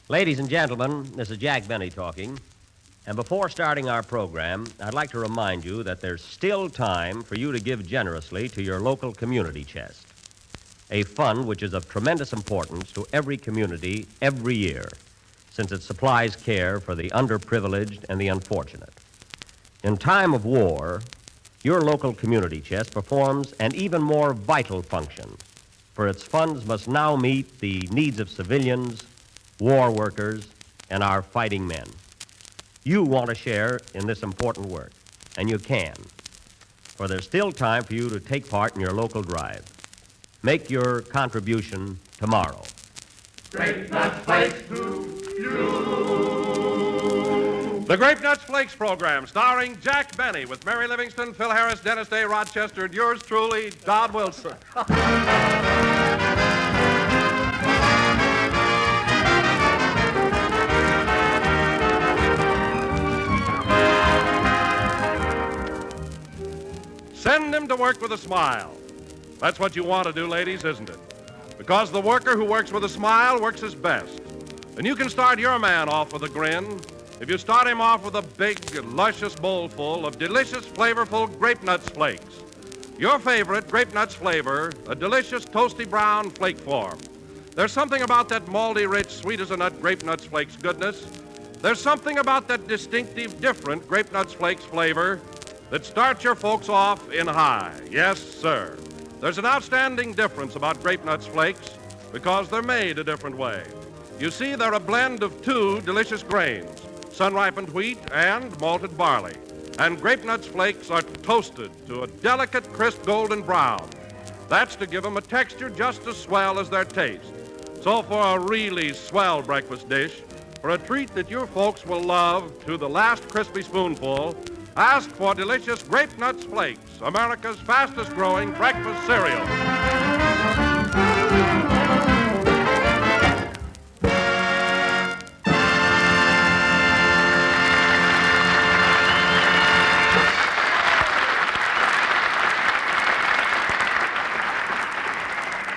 Ladies and gentlemen, this is Jack Benny talking. And before starting our program, I'd like to remind you that there's still time for you to give generously to your local community chest, a fund which is of tremendous importance to every community every year, since it supplies care for the underprivileged and the unfortunate. In time of war, your local community chest performs an even more vital function, for its funds must now meet the needs of civilians, war workers, and our fighting men. You want to share in this important work, and you can, for there's still time for you to take part in your local drive. Make your contribution tomorrow. Grape Nuts Flakes to you. The Grape Nuts Flakes program, starring Jack Benny with Mary Livingston, Phil Harris, Dennis Day, Rochester, and yours truly, Don Wilson. Send him to work with a smile. That's what you want to do, ladies, isn't it? Because the worker who works with a smile works his best. And you can start your man off with a grin if you start him off with a big, luscious bowl full of delicious, flavorful Grape Nuts Flakes. Your favorite Grape Nuts flavor, a delicious toasty brown flake form. There's something about that malty, rich, sweet as a nut Grape Nuts Flakes goodness. There's something about that distinctive, different Grape Nuts Flakes flavor that starts your folks off in high. Yes, sir. There's an outstanding difference about Grape Nuts Flakes because they're made a different way. You see, they're a blend of two delicious grains, sun-ripened wheat and malted barley. And Grape Nuts Flakes are toasted to a delicate, crisp golden brown. That's to give them a texture just as swell as their taste. So for a really swell breakfast dish, for a treat that your folks will love to the last crispy spoonful, ask for delicious Grape Nuts Flakes, America's fastest-growing breakfast cereal.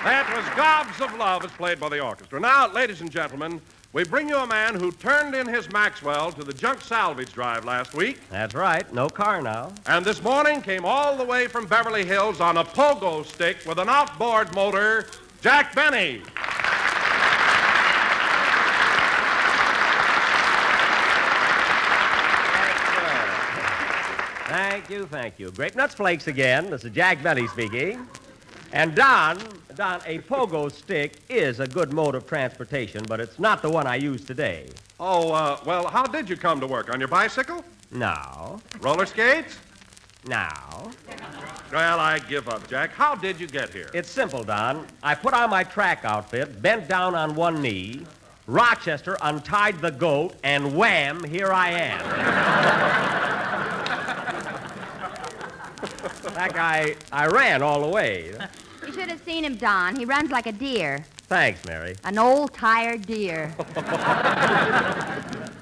That was Gobs of Love as played by the orchestra. Now, ladies and gentlemen, we bring you a man who turned in his Maxwell to the junk salvage drive last week. That's right, no car now. And this morning came all the way from Beverly Hills on a pogo stick with an outboard motor, Jack Benny. Thank you. Grape Nuts Flakes again. This is Jack Benny speaking. And Don, a pogo stick is a good mode of transportation, but it's not the one I use today. Oh, well, how did you come to work? On your bicycle? No. Roller skates? No. Well, I give up, Jack. How did you get here? It's simple, Don. I put on my track outfit, bent down on one knee, Rochester untied the goat, and wham, here I am. That guy, I ran all the way. You should have seen him, Don. He runs like a deer. Thanks, Mary. An old, tired deer.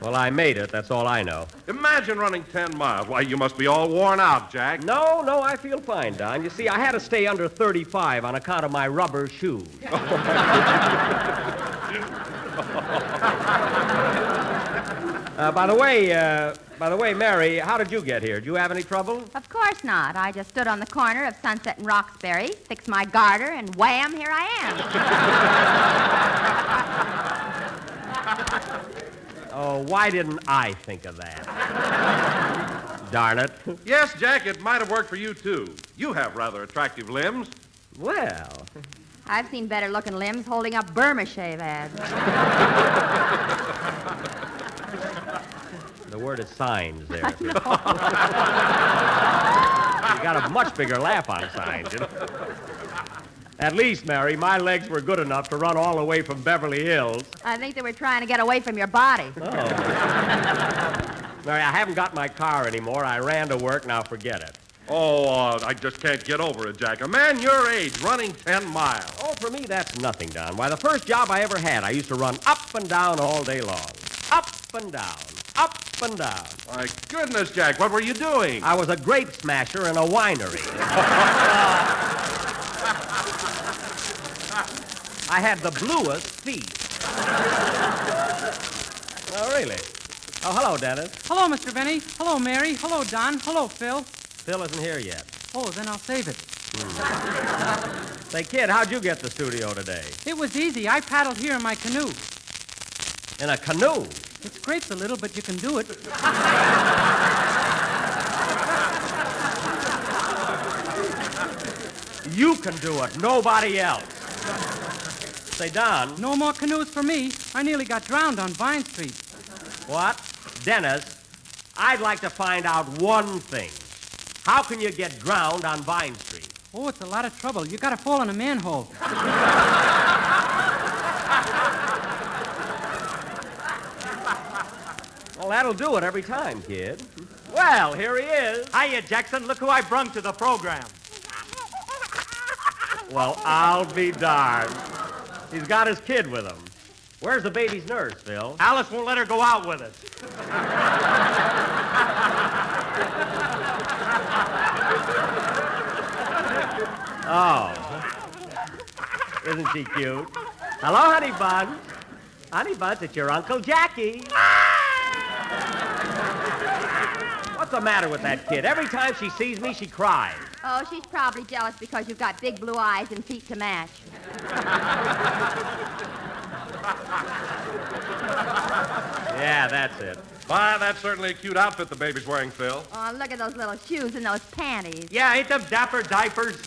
Well, I made it. That's all I know. Imagine running 10 miles. Why, you must be all worn out, Jack. No, I feel fine, Don. You see, I had to stay under 35 on account of my rubber shoes. By the way, Mary, how did you get here? Did you have any trouble? Of course not. I just stood on the corner of Sunset and Roxbury, fixed my garter, and wham, here I am. Oh, why didn't I think of that? Darn it. Yes, Jack, it might have worked for you, too. You have rather attractive limbs. Well... I've seen better-looking limbs holding up Burma shave ads. The word is signs there. You got a much bigger laugh on signs, you know. At least, Mary, my legs were good enough to run all the way from Beverly Hills. I think they were trying to get away from your body. Oh. Mary, I haven't got my car anymore. I ran to work, now forget it. Oh, I just can't get over it, Jack. A man your age running 10 miles. Oh, for me, that's nothing, Don. Why, the first job I ever had, I used to run up and down all day long. Up and down. Up and down. My goodness, Jack, what were you doing? I was a grape smasher in a winery. I had the bluest feet. really? Oh, hello, Dennis. Hello, Mr. Benny. Hello, Mary. Hello, Don. Hello, Phil. Phil isn't here yet. Oh, then I'll save it. Say, kid, how'd you get to the studio today? It was easy. I paddled here in my canoe. In a canoe? It scrapes a little, but you can do it. You can do it, nobody else. Say, Don. No more canoes for me. I nearly got drowned on Vine Street. What? Dennis, I'd like to find out one thing. How can you get drowned on Vine Street? Oh, it's a lot of trouble. You gotta fall in a manhole. Well, that'll do it every time, kid. Well, here he is. Hiya, Jackson. Look who I brung to the program. Well, I'll be darned. He's got his kid with him. Where's the baby's nurse, Phil? Alice won't let her go out with us. Oh. Isn't she cute? Hello, Honey Bun. Honey Buns, it's your Uncle Jackie. What's the matter with that kid? Every time she sees me, she cries. Oh, she's probably jealous because you've got big blue eyes and feet to match. Yeah, that's it. Why, that's certainly a cute outfit the baby's wearing, Phil. Oh, look at those little shoes and those panties. Yeah, ain't them dapper diapers?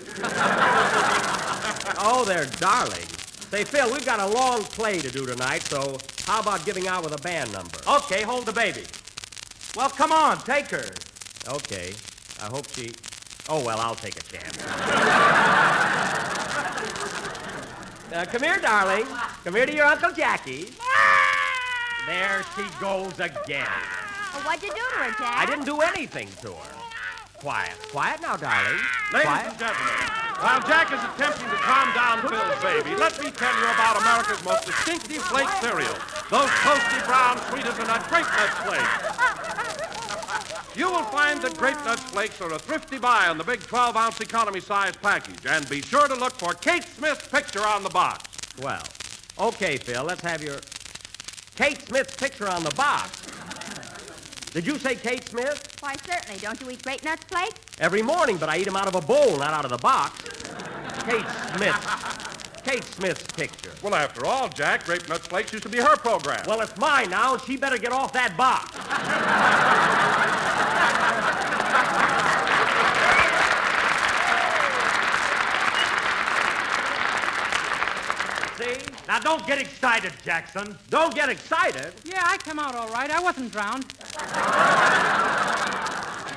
Oh, they're darling. Say, Phil, we've got a long play to do tonight, so how about giving out with a band number? Okay, hold the baby. Well, come on, take her. Okay. I hope she... Oh, well, I'll take a chance. Come here, darling. Come here to your Uncle Jackie. There she goes again. Well, what'd you do to her, Jack? I didn't do anything to her. Quiet. Quiet now, darling. Ladies Quiet. and gentlemen, while Jack is attempting to calm down Phil's baby, let me tell you about America's most distinctive flake cereal. Those toasty brown, sweet as a nut Grape Nuts flakes. You will find that Grape Nuts flakes are a thrifty buy on the big 12-ounce economy-size package. And be sure to look for Kate Smith's picture on the box. Well, okay, Phil, let's have your... Kate Smith's picture on the box. Did you say Kate Smith? Why, certainly. Don't you eat Great Nuts flakes? Every morning, but I eat them out of a bowl, not out of the box. Kate Smith. Kate Smith's picture. Well, after all, Jack, Grape Nuts flakes used to be her program. Well, it's mine now, and she better get off that box. See? Now, don't get excited, Jackson. Don't get excited. Yeah, I come out all right. I wasn't drowned.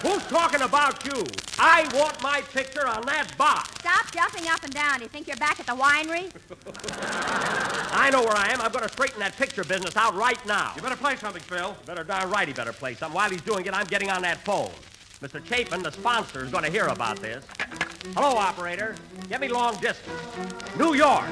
Who's talking about you? I want my picture on that box. Stop jumping up and down. Do you think you're back at the winery? I know where I am. I'm going to straighten that picture business out right now. You better play something, Phil. Better darn right he better play something. While he's doing it, I'm getting on that phone. Mr. Chapin, the sponsor, is going to hear about this. Hello, operator. Get me long distance. New York.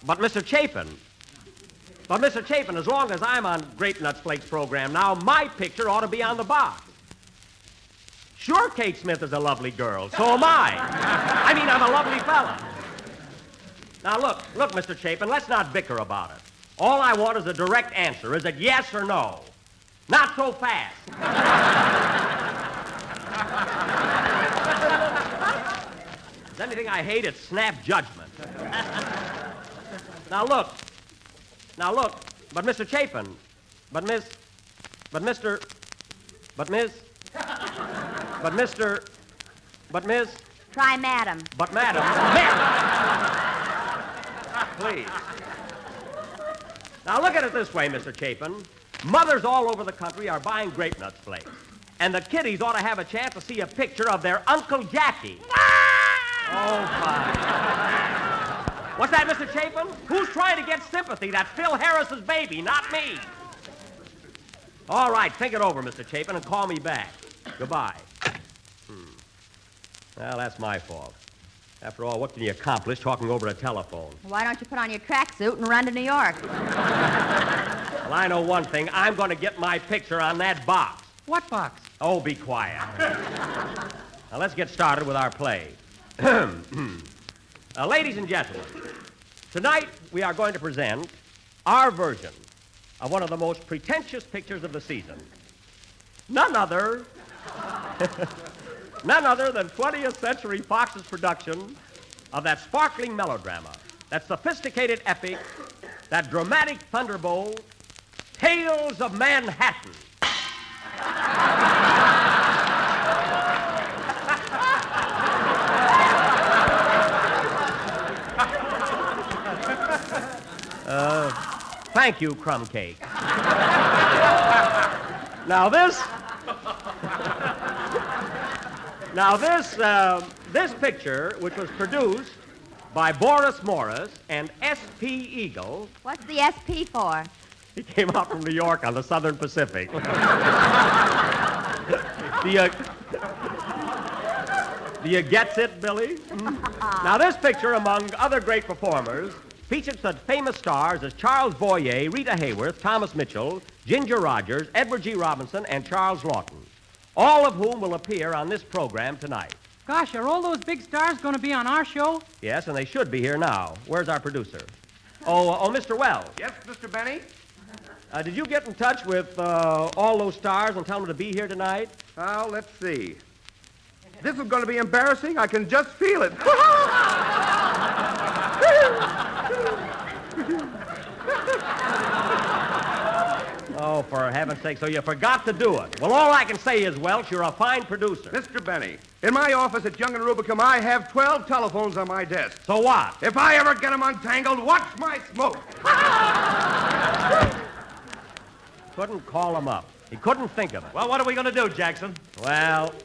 But Mr. Chapin. But, Mr. Chapin, as long as I'm on Grape Nuts Flakes program now, my picture ought to be on the box. Sure, Kate Smith is a lovely girl. So am I. I mean, I'm a lovely fella. Now, look, Mr. Chapin, let's not bicker about it. All I want is a direct answer. Is it yes or no? Not so fast. If there's anything I hate, it's snap judgment. Now, look. But Mr. Chapin, but Mr. Try Madam. But Madam, please. Now, look at it this way, Mr. Chapin. Mothers all over the country are buying grape nuts flakes. And the kiddies ought to have a chance to see a picture of their Uncle Jackie. Oh, fine. What's that, Mr. Chapin? Who's trying to get sympathy? That's Phil Harris's baby, not me. All right, think it over, Mr. Chapin, and call me back. Goodbye. Well, that's my fault. After all, what can you accomplish talking over a telephone? Why don't you put on your tracksuit and run to New York? Well, I know one thing. I'm going to get my picture on that box. What box? Oh, be quiet. Now, let's get started with our play. Ladies and gentlemen, tonight we are going to present our version of one of the most pretentious pictures of the season. None other than 20th Century Fox's production of that sparkling melodrama, that sophisticated epic, that dramatic thunderbolt, Tales of Manhattan. Thank you, Crumb Cake. Now this picture, which was produced by Boris Morris and S.P. Eagle. What's the SP for? He came out from New York on the Southern Pacific. Do you get it, Billy? Now, this picture, among other great performers, featured such famous stars as Charles Boyer, Rita Hayworth, Thomas Mitchell, Ginger Rogers, Edward G. Robinson, and Charles Lawton, all of whom will appear on this program tonight. Gosh, are all those big stars going to be on our show? Yes, and they should be here now. Where's our producer? Oh, Mr. Wells. Yes, Mr. Benny? Did you get in touch with all those stars and tell them to be here tonight? Well, let's see. This is going to be embarrassing. I can just feel it. Oh, for heaven's sake, so you forgot to do it. Well, all I can say is, Welch, you're a fine producer. Mr. Benny, in my office at Young and Rubicam, I have 12 telephones on my desk. So what? If I ever get them untangled, watch my smoke. Couldn't call him up. He couldn't think of it. Well, what are we going to do, Jackson? Well,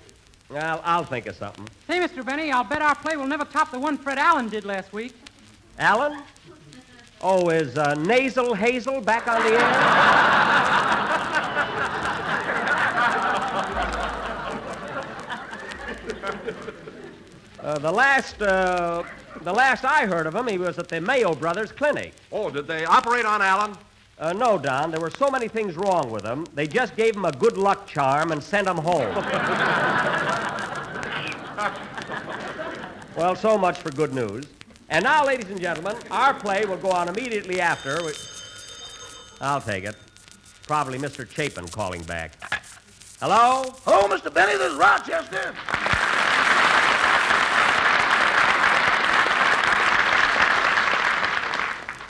I'll think of something. Say, Mr. Benny, I'll bet our play will never top the one Fred Allen did last week. Alan? Oh, is Nasal Hazel back on the air? The last I heard of him, he was at the Mayo Brothers Clinic. Oh, did they operate on Alan? No, Don. There were so many things wrong with him, they just gave him a good luck charm and sent him home. Well, so much for good news. And now, ladies and gentlemen, our play will go on immediately after. I'll take it. Probably Mr. Chapin calling back. Hello? Oh, Mr. Benny, this is Rochester.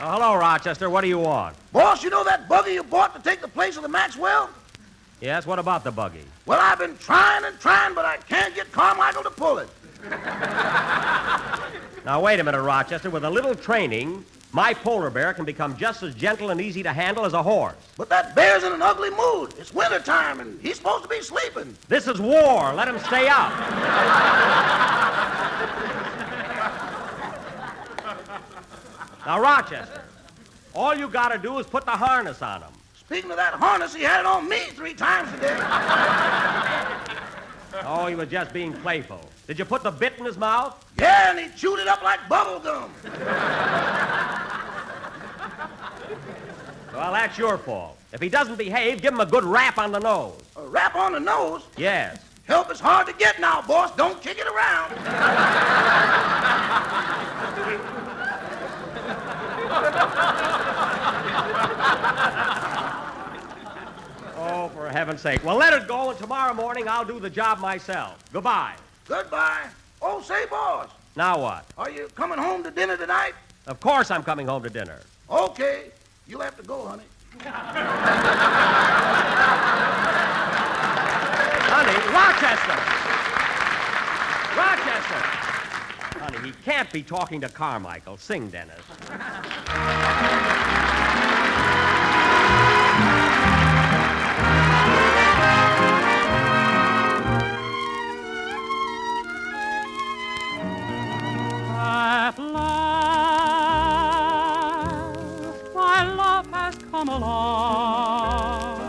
Oh, hello, Rochester. What do you want? Boss, you know that buggy you bought to take the place of the Maxwell? Yes, what about the buggy? Well, I've been trying, but I can't get Carmichael to pull it. Now, wait a minute, Rochester. With a little training, my polar bear can become just as gentle and easy to handle as a horse. But that bear's in an ugly mood. It's wintertime, and he's supposed to be sleeping. This is war. Let him stay out. Now, Rochester, all you got to do is put the harness on him. Speaking of that harness, he had it on me 3 times today. Oh, he was just being playful. Did you put the bit in his mouth? Yeah, and he chewed it up like bubble gum. Well, that's your fault. If he doesn't behave, give him a good rap on the nose. A rap on the nose? Yes. Help is hard to get now, boss. Don't kick it around. heaven's sake. Well, let it go, and tomorrow morning I'll do the job myself. Goodbye. Goodbye. Oh, say, boss, Now what? are you coming home to dinner tonight? Of course I'm coming home to dinner. Okay. You'll have to go, honey. Honey, Rochester! Honey, he can't be talking to Carmichael. Sing, Dennis. At last, my love has come along.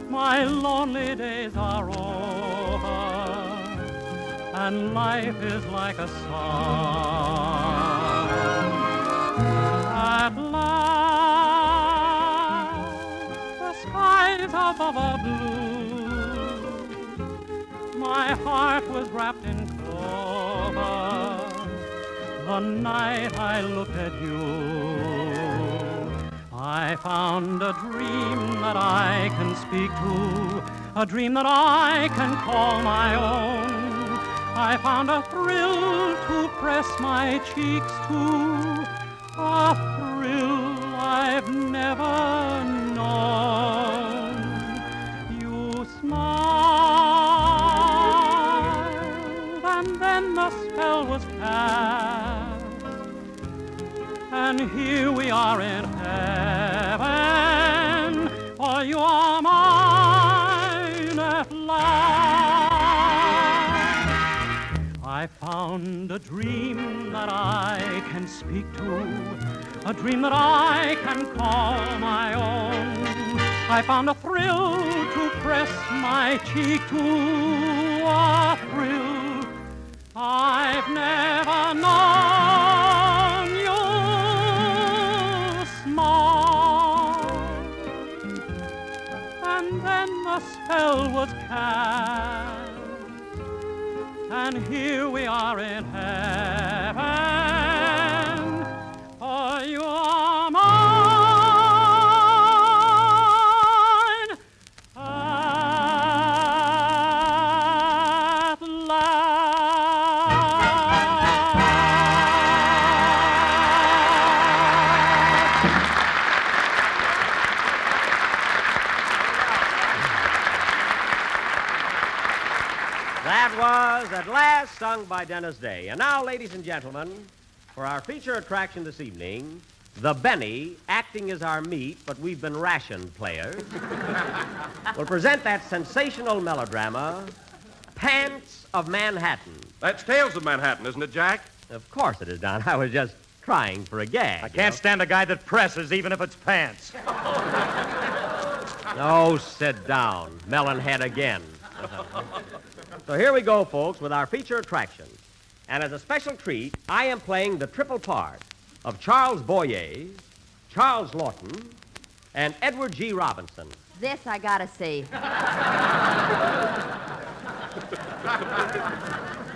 My lonely days are over, and life is like a song. At last, the skies above are blue. My heart was wrapped in clover the night I looked at you. I found a dream that I can speak to, a dream that I can call my own. I found a thrill to press my cheeks to, a thrill I've never known. You smiled, and then the spell was cast, and here we are in heaven, for you are mine at last. I found a dream that I can speak to, a dream that I can call my own. I found a thrill to press my cheek to, a thrill I've never known. You smiled, and then the spell was cast, and here we are in heaven, for you are mine at last. That was At Last, sung by Dennis Day. And now, ladies and gentlemen, for our feature attraction this evening, the Benny, acting as our meat, but we've been ration players, will present that sensational melodrama, Pants of Manhattan. That's Tales of Manhattan, isn't it, Jack? Of course it is, Don. I was just trying for a gag. I can't stand a guy that presses, even if it's pants. Oh, sit down. Melonhead again. So here we go, folks, with our feature attraction. And as a special treat, I am playing the triple part of Charles Boyer, Charles Lawton, and Edward G. Robinson. This I gotta see.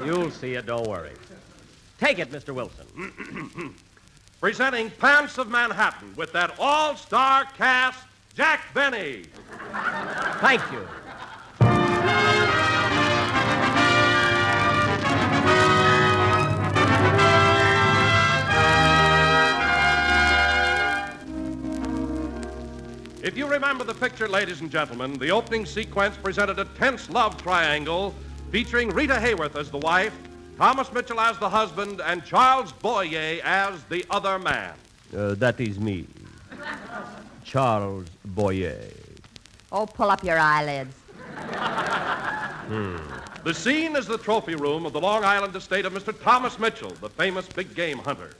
You'll see it, don't worry. Take it, Mr. Wilson. Presenting Pants of Manhattan with that all-star cast, Jack Benny. Thank you. If you remember the picture, ladies and gentlemen, the opening sequence presented a tense love triangle featuring Rita Hayworth as the wife, Thomas Mitchell as the husband, and Charles Boyer as the other man. That is me, Charles Boyer. Oh, pull up your eyelids. The scene is the trophy room of the Long Island estate of Mr. Thomas Mitchell, the famous big game hunter.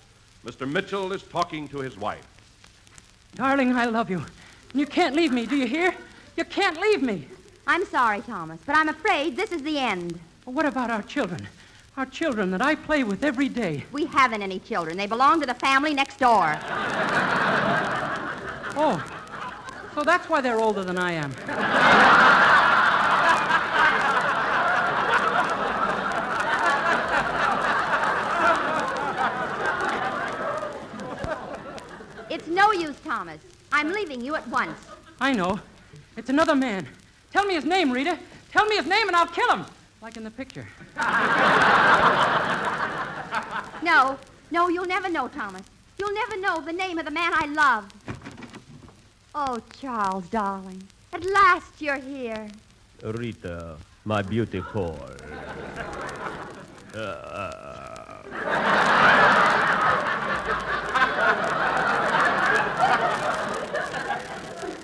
Mr. Mitchell is talking to his wife. Darling, I love you. And you can't leave me, do you hear? You can't leave me. I'm sorry, Thomas, but I'm afraid this is the end. Well, what about our children? Our children that I play with every day. We haven't any children. They belong to the family next door. Oh, so that's why they're older than I am. It's no use, Thomas. I'm leaving you at once. I know. It's another man. Tell me his name, Rita. Tell me his name and I'll kill him. Like in the picture. No, you'll never know, Thomas. You'll never know the name of the man I love. Oh, Charles, darling. At last you're here. Rita, my beautiful.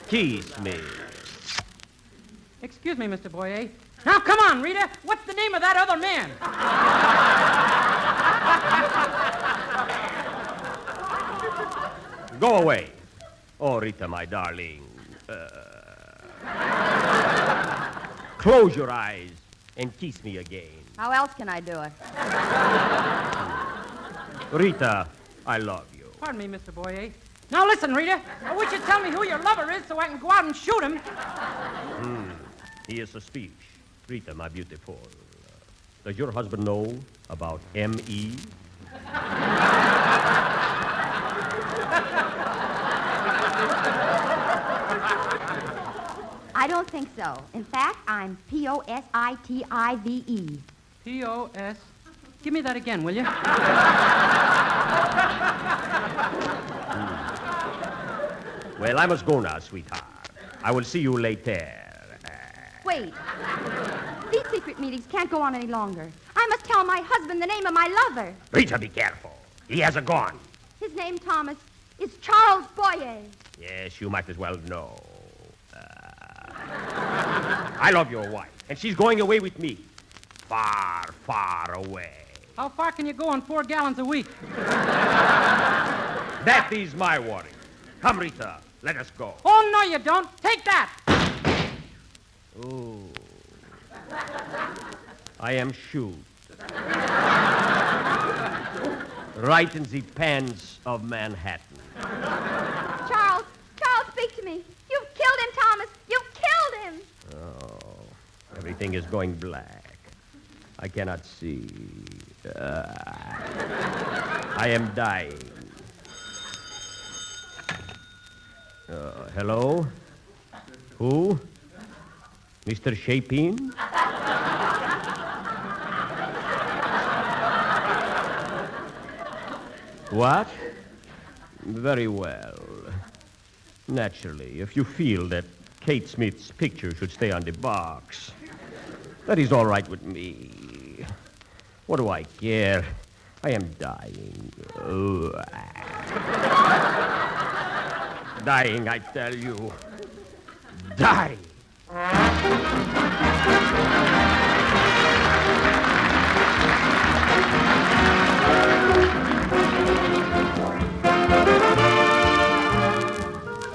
Kiss me. Excuse me, Mr. Boyer. Now, come on, Rita. What's the name of that other man? Go away. Oh, Rita, my darling. Close your eyes and kiss me again. How else can I do it? Rita, I love you. Pardon me, Mr. Boyer. Now, listen, Rita. I wish you'd tell me who your lover is so I can go out and shoot him. Here's a speech. Rita, my beautiful. Does your husband know about M.E.? I don't think so. In fact, I'm P-O-S-I-T-I-V-E. P-O-S. Give me that again, will you? Well, I must go now, sweetheart. I will see you later. Wait. These secret meetings can't go on any longer. I must tell my husband the name of my lover. Rita, be careful. He has a gun. His name, Thomas, is Charles Boyer. Yes, you might as well know. I love your wife, and she's going away with me. Far, far away. How far can you go on 4 gallons a week? That is my warning. Come, Rita, let us go. Oh, no, you don't. Take that. Ooh. I am shoot. Right in the pants of Manhattan. Charles, speak to me. You've killed him, Thomas. You've killed him. Oh, everything is going black. I cannot see. I am dying. Hello? Who? Mr. Shapin? What? Very well. Naturally, if you feel that Kate Smith's picture should stay on the box, that is all right with me. What do I care? I am dying. Dying, I tell you. Dying.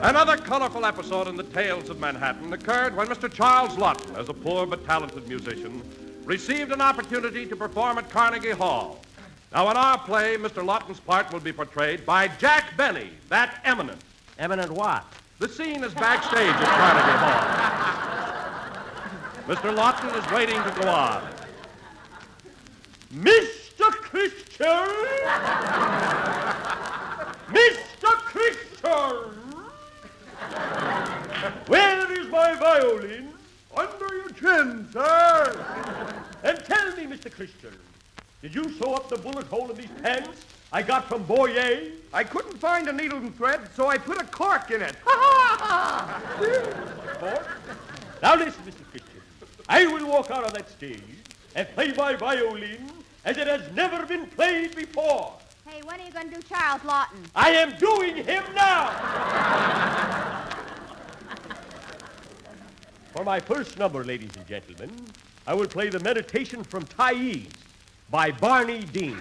Another colorful episode in the Tales of Manhattan occurred when Mr. Charles Lawton, as a poor but talented musician, received an opportunity to perform at Carnegie Hall. Now, in our play, Mr. Lawton's part will be portrayed by Jack Benny, that eminent. Eminent what? The scene is backstage at Carnegie Hall. Mr. Lawton is waiting to go on. Mr. Christian! Mr. Christian! Where is my violin? Under your chin, sir. And tell me, Mr. Christian, did you sew up the bullet hole in these pants I got from Boyer? I couldn't find a needle and thread, so I put a cork in it. Now listen, Mr. Christian. I will walk out on that stage and play my violin as it has never been played before. Hey, when are you going to do Charles Lawton? I am doing him now. For my first number, ladies and gentlemen, I will play the Meditation from Thais by Barney Dean.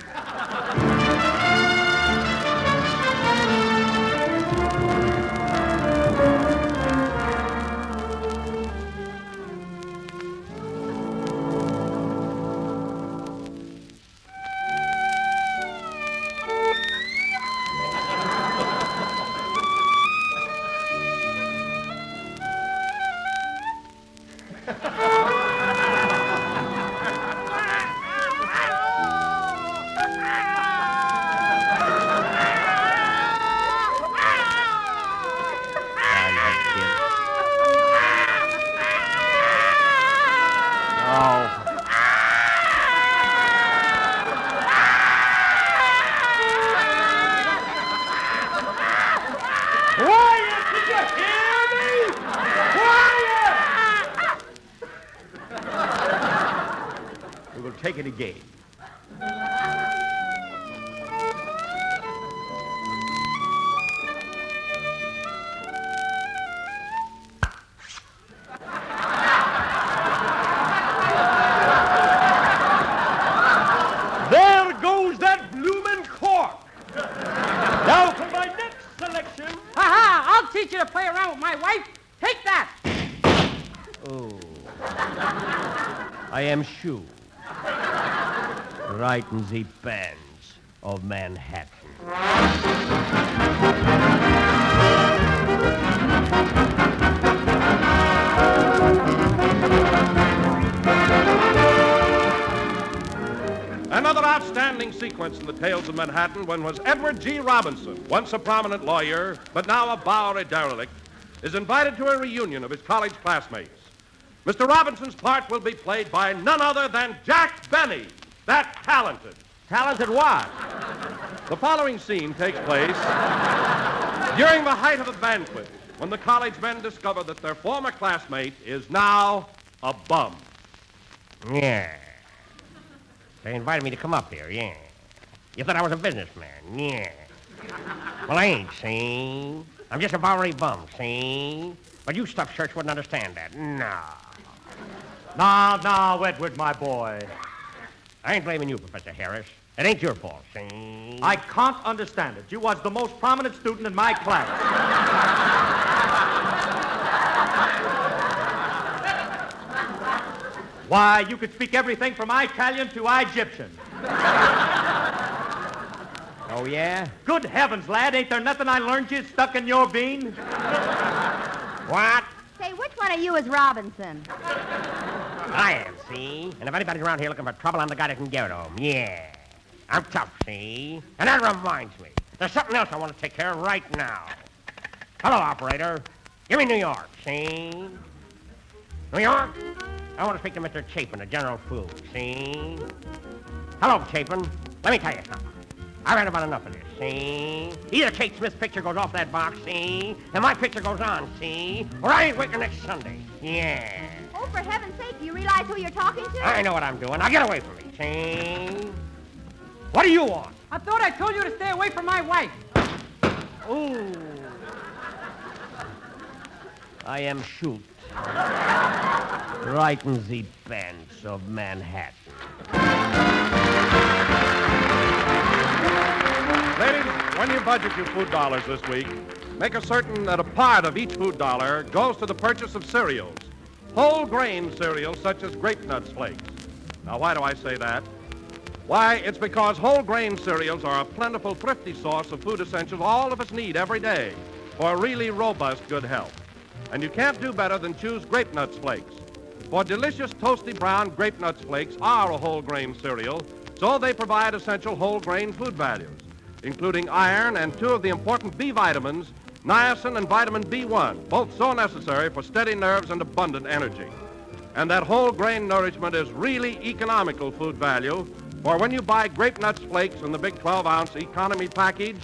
it a game. There goes that bloomin' cork. Now for my next selection. Ha-ha! I'll teach you to play around with my wife. Take that. Oh. I am Shoe. Right in the bands of Manhattan. Another outstanding sequence in the tales of Manhattan when was Edward G. Robinson, once a prominent lawyer, but now a Bowery derelict, is invited to a reunion of his college classmates. Mr. Robinson's part will be played by none other than Jack Benny, that talented. Talented what? The following scene takes place during the height of a banquet when the college men discover that their former classmate is now a bum. Yeah. They invited me to come up here, yeah. You thought I was a businessman, yeah. Well, I ain't, see? I'm just a Bowery bum, see? But you stuffed shirts wouldn't understand that, no. Now, Edward, my boy. I ain't blaming you, Professor Harris. It ain't your fault, see? I can't understand it. You was the most prominent student in my class. Why, you could speak everything from Italian to Egyptian. Oh, yeah? Good heavens, lad, ain't there nothing I learned you stuck in your bean? What? Say, which one of you is Robinson? I am, see? And if anybody's around here looking for trouble, I'm the guy that can give it to 'em, yeah. I'm tough, see? And that reminds me. There's something else I want to take care of right now. Hello, operator. Give me New York, see? New York? I want to speak to Mr. Chapin, the General Food, see? Hello, Chapin. Let me tell you something. I read about enough of this, see? Either Kate Smith's picture goes off that box, see? And my picture goes on, see? Or I ain't working next Sunday. Yeah. Oh, for heaven's sake, do you realize who you're talking to? I know what I'm doing. Now get away from me, see? What do you want? I thought I told you to stay away from my wife. Ooh. I am Shoot. Right in the bands of Manhattan. Ladies, when you budget your food dollars this week, make a certain that a part of each food dollar goes to the purchase of cereals. Whole grain cereals such as Grape Nuts Flakes. Now, why do I say that? Why, it's because whole grain cereals are a plentiful, thrifty source of food essentials all of us need every day for really robust good health. And you can't do better than choose Grape Nuts Flakes. For delicious, toasty brown Grape Nuts Flakes are a whole grain cereal, so they provide essential whole grain food values, including iron and two of the important B vitamins, niacin and vitamin B1, both so necessary for steady nerves and abundant energy. And that whole grain nourishment is really economical food value, for when you buy Grape Nuts Flakes in the big 12-ounce economy package,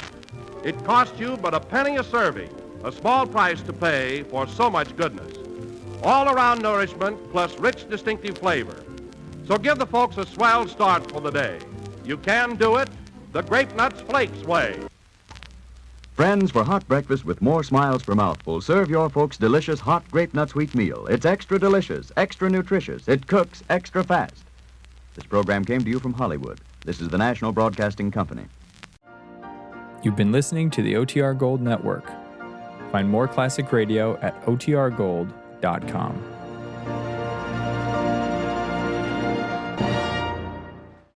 it costs you but a penny a serving, a small price to pay for so much goodness. All-around nourishment plus rich, distinctive flavor. So give the folks a swell start for the day. You can do it the Grape Nuts Flakes way. Friends, for hot breakfast with more smiles per mouthful, serve your folks delicious hot Grape Nuts wheat meal. It's extra delicious, extra nutritious. It cooks extra fast. This program came to you from Hollywood. This is the National Broadcasting Company. You've been listening to the OTR Gold Network. Find more classic radio at otrgold.com.